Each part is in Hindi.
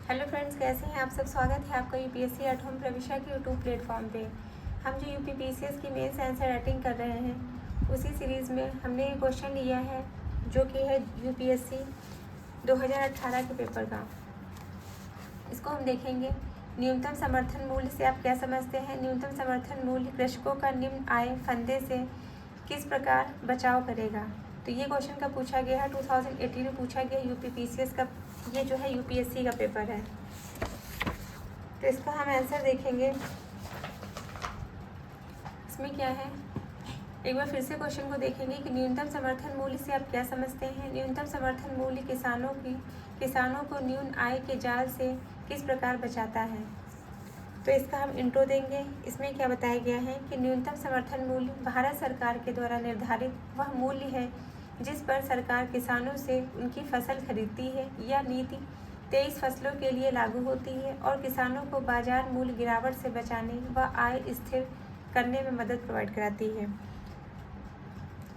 हेलो फ्रेंड्स, कैसे हैं आप सब। स्वागत है आपका यूपीएससी एट होम प्रविष्या के यूट्यूब प्लेटफॉर्म पे। हम जो यूपीपीसीएस की मेंस आंसर राइटिंग कर रहे हैं उसी सीरीज़ में हमने ये क्वेश्चन लिया है जो कि है यूपीएससी 2018 के पेपर का। इसको हम देखेंगे। न्यूनतम समर्थन मूल्य से आप क्या समझते हैं। न्यूनतम समर्थन मूल्य कृषकों का निम्न आय फंदे से किस प्रकार बचाव करेगा। तो ये क्वेश्चन कब पूछा गया है, 2018 में पूछा गया यूपीपीसीएस का। ये जो है यूपीएससी का पेपर है, तो इसका हम आंसर देखेंगे। इसमें क्या है, एक बार फिर से क्वेश्चन को देखेंगे कि न्यूनतम समर्थन मूल्य से आप क्या समझते हैं। न्यूनतम समर्थन मूल्य किसानों को न्यून आय के जाल से किस प्रकार बचाता है। तो इसका हम इंट्रो देंगे। इसमें क्या बताया गया है कि न्यूनतम समर्थन मूल्य भारत सरकार के द्वारा निर्धारित वह मूल्य है जिस पर सरकार किसानों से उनकी फसल खरीदती है। यह नीति 23 फसलों के लिए लागू होती है और किसानों को बाजार मूल्य गिरावट से बचाने व आय स्थिर करने में मदद प्रोवाइड कराती है।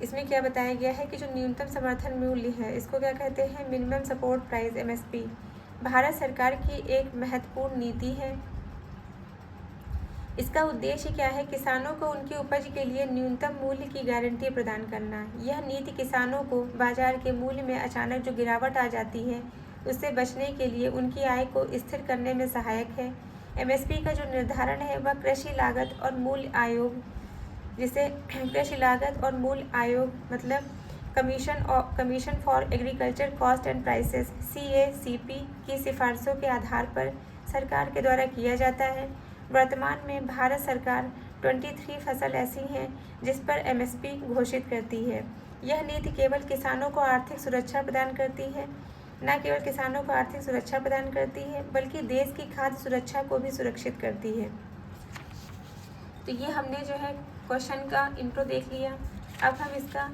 इसमें क्या बताया गया है कि जो न्यूनतम समर्थन मूल्य है इसको क्या कहते हैं, minimum support price MSP, Bharat सरकार की एक महत्वपूर्ण नीति है। इसका उद्देश्य क्या है, किसानों को उनकी उपज के लिए न्यूनतम मूल्य की गारंटी प्रदान करना। यह नीति किसानों को बाजार के मूल्य में अचानक जो गिरावट आ जाती है उससे बचने के लिए उनकी आय को स्थिर करने में सहायक है। एमएसपी का जो निर्धारण है वह कृषि लागत और मूल्य आयोग, जिसे कृषि लागत और मूल्य आयोग मतलब commission for agriculture cost and prices CACP की सिफारिशों के आधार पर सरकार के द्वारा किया जाता है। वर्तमान में भारत सरकार 23 फसल ऐसी हैं जिस पर एमएसपी घोषित करती है। यह नीति केवल किसानों को आर्थिक सुरक्षा प्रदान करती है, न केवल किसानों को आर्थिक सुरक्षा प्रदान करती है बल्कि देश की खाद्य सुरक्षा को भी सुरक्षित करती है। तो ये हमने जो है क्वेश्चन का इंट्रो देख लिया। अब हम इसका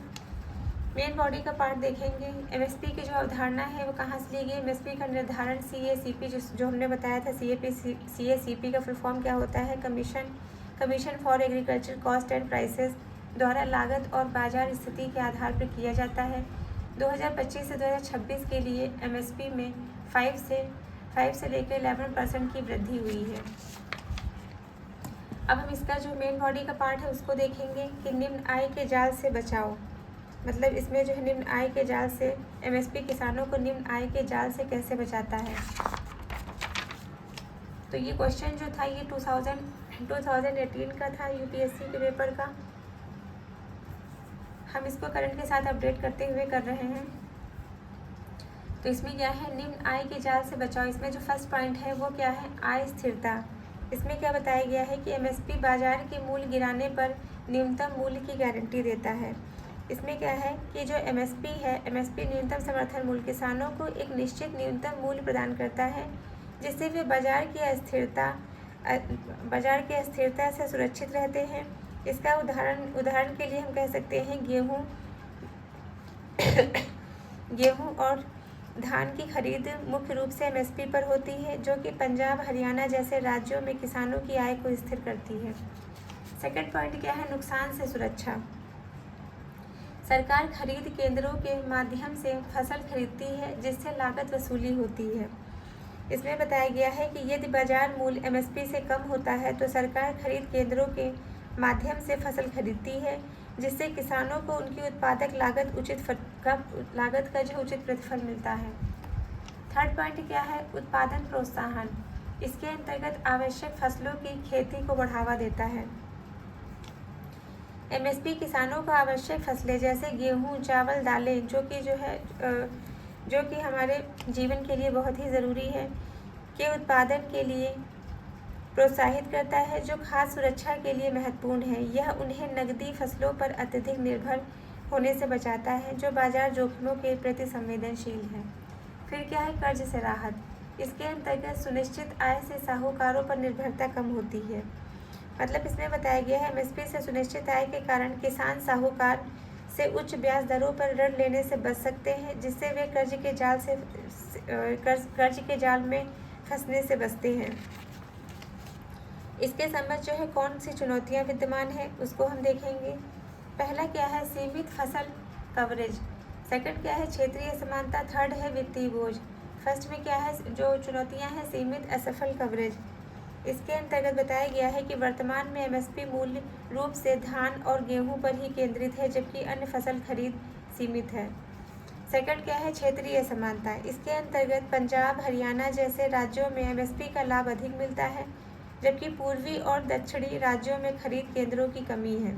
मेन बॉडी का पार्ट देखेंगे। एमएसपी की जो अवधारणा है वो कहाँ से ली गई। एमएसपी का निर्धारण CACP जो हमने बताया था, CACP का फुल फॉर्म क्या होता है, commission for agriculture cost and prices द्वारा लागत और बाजार स्थिति के आधार पर किया जाता है। 2025 से 2026 के लिए एमएसपी में 5 से लेकर 11% की वृद्धि हुई है। अब हम इसका जो मेन बॉडी का पार्ट है उसको देखेंगे कि निम्न आय के जाल से बचाओ। मतलब इसमें जो है निम्न आय के जाल से एमएसपी किसानों को निम्न आय के जाल से कैसे बचाता है। तो ये क्वेश्चन जो था ये 2018 का था यूपीएससी के पेपर का। हम इसको करंट के साथ अपडेट करते हुए कर रहे हैं। तो इसमें क्या है, निम्न आय के जाल से बचाओ। इसमें जो फर्स्ट पॉइंट है वो क्या है, आय स्थिरता। इसमें क्या बताया गया है कि एमएसपी बाजार के मूल्य गिराने पर न्यूनतम मूल्य की गारंटी देता है। इसमें क्या है कि जो एमएसपी है, एमएसपी न्यूनतम समर्थन मूल्य किसानों को एक निश्चित न्यूनतम मूल्य प्रदान करता है जिससे वे बाजार की अस्थिरता से सुरक्षित रहते हैं। इसका उदाहरण के लिए हम कह सकते हैं गेहूँ और धान की खरीद मुख्य रूप से एमएसपी पर होती है जो कि पंजाब हरियाणा जैसे राज्यों में किसानों की आय को स्थिर करती है। सेकंड पॉइंट क्या है, नुकसान से सुरक्षा। सरकार खरीद केंद्रों के माध्यम से फसल खरीदती है जिससे लागत वसूली होती है। इसमें बताया गया है कि यदि बाजार मूल्य एमएसपी से कम होता है तो सरकार खरीद केंद्रों के माध्यम से फसल खरीदती है जिससे किसानों को उनकी उत्पादक लागत का जो उचित प्रतिफल मिलता है। थर्ड पॉइंट क्या है, उत्पादन प्रोत्साहन। इसके अंतर्गत आवश्यक फसलों की खेती को बढ़ावा देता है। एमएसपी किसानों को आवश्यक फसलें जैसे गेहूँ, चावल, दालें जो कि हमारे जीवन के लिए बहुत ही ज़रूरी है के उत्पादन के लिए प्रोत्साहित करता है जो खाद्य सुरक्षा के लिए महत्वपूर्ण है। यह उन्हें नकदी फसलों पर अत्यधिक निर्भर होने से बचाता है जो बाजार जोखिमों के प्रति संवेदनशील है। फिर क्या है, कर्ज से राहत। इसके अंतर्गत सुनिश्चित आय से साहूकारों पर निर्भरता कम होती है। मतलब इसमें बताया गया है एमएसपी से सुनिश्चित आय के कारण किसान साहूकार से उच्च ब्याज दरों पर ऋण लेने से बच सकते हैं जिससे वे कर्ज के जाल में फंसने से बचते हैं। इसके संबंध जो है कौन सी चुनौतियां विद्यमान है उसको हम देखेंगे। पहला क्या है, सीमित फसल कवरेज। सेकंड क्या है, क्षेत्रीय समानता। थर्ड है वित्तीय बोझ। फर्स्ट में क्या है, जो चुनौतियां हैं, सीमित असफल कवरेज। इसके अंतर्गत बताया गया है कि वर्तमान में एमएसपी मूल्य रूप से धान और गेहूं पर ही केंद्रित है, जबकि अन्य फसल खरीद सीमित है। सेकंड क्या है, क्षेत्रीय समानता। इसके अंतर्गत पंजाब, हरियाणा जैसे राज्यों में एमएसपी का लाभ अधिक मिलता है, जबकि पूर्वी और दक्षिणी राज्यों में खरीद केंद्रों की कमी है।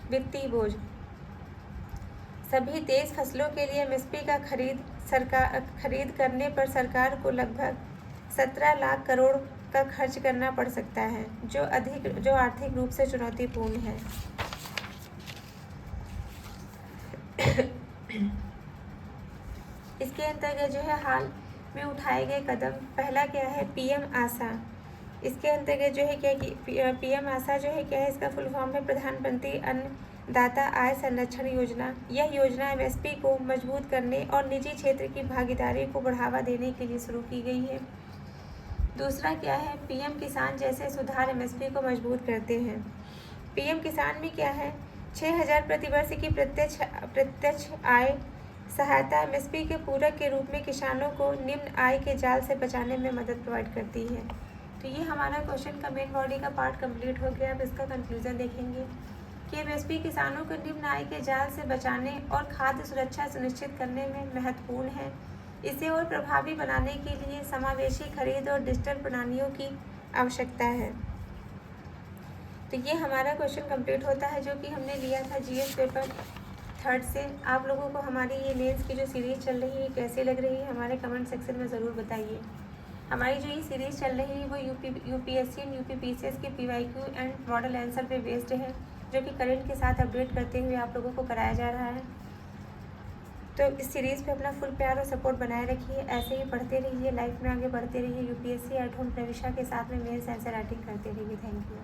वित्तीय बोझ। सभी तेज फसलों के लिए एमएसपी का खरीद करने पर सरकार को लगभग 17 लाख करोड़ का खर्च करना पड़ सकता है, जो आर्थिक रूप से चुनौतीपूर्ण है। इसके अंतर्गत जो है हाल में उठाए गए कदम, पहला क्या है, पीएम आशा। इसके अंतर्गत जो है क्या कि पीएम आशा जो है क्या है, इसका फुल फॉर्म है प्रधानमंत्री अन्नदाता आय संरक्षण योजना। यह योजना एमएसपी को मजबूत करने और निजी क्षेत्र की भागीदारी को बढ़ावा देने के लिए शुरू की गई है। दूसरा क्या है, पीएम किसान जैसे सुधार एमएसपी को मजबूत करते हैं। पीएम किसान में क्या है, 6,000 प्रतिवर्ष की प्रत्यक्ष आय सहायता एमएसपी के पूरक के रूप में किसानों को निम्न आय के जाल से बचाने में मदद प्रोवाइड करती है। तो ये हमारा क्वेश्चन का मेन बॉडी का पार्ट कंप्लीट हो गया। अब इसका कंक्लूजन देखेंगे कि एमएसपी किसानों को निम्न आय के जाल से बचाने और खाद्य सुरक्षा सुनिश्चित करने में महत्वपूर्ण है। इसे और प्रभावी बनाने के लिए समावेशी खरीद और डिजिटल प्रणालियों की आवश्यकता है। तो ये हमारा क्वेश्चन कंप्लीट होता है, जो कि हमने लिया था जीएस पेपर 3rd से। आप लोगों को हमारी ये मेंस की जो सीरीज़ चल रही है कैसी लग रही है, हमारे कमेंट सेक्शन में ज़रूर बताइए। हमारी जो ये सीरीज़ चल रही है वो यूपीएससी एंड यूपीपीसीएस के पीवाईक्यू एंड मॉडल आंसर पे बेस्ड है, जो कि करंट के साथ अपडेट करते हुए आप लोगों को कराया जा रहा है। तो इस सीरीज़ पे अपना फुल प्यार और सपोर्ट बनाए रखिए। ऐसे ही पढ़ते रहिए, लाइफ में आगे बढ़ते रहिए। यूपीएससी एट होम प्रविशा के साथ में मेंस आंसर राइटिंग करते रहिए। Thank you.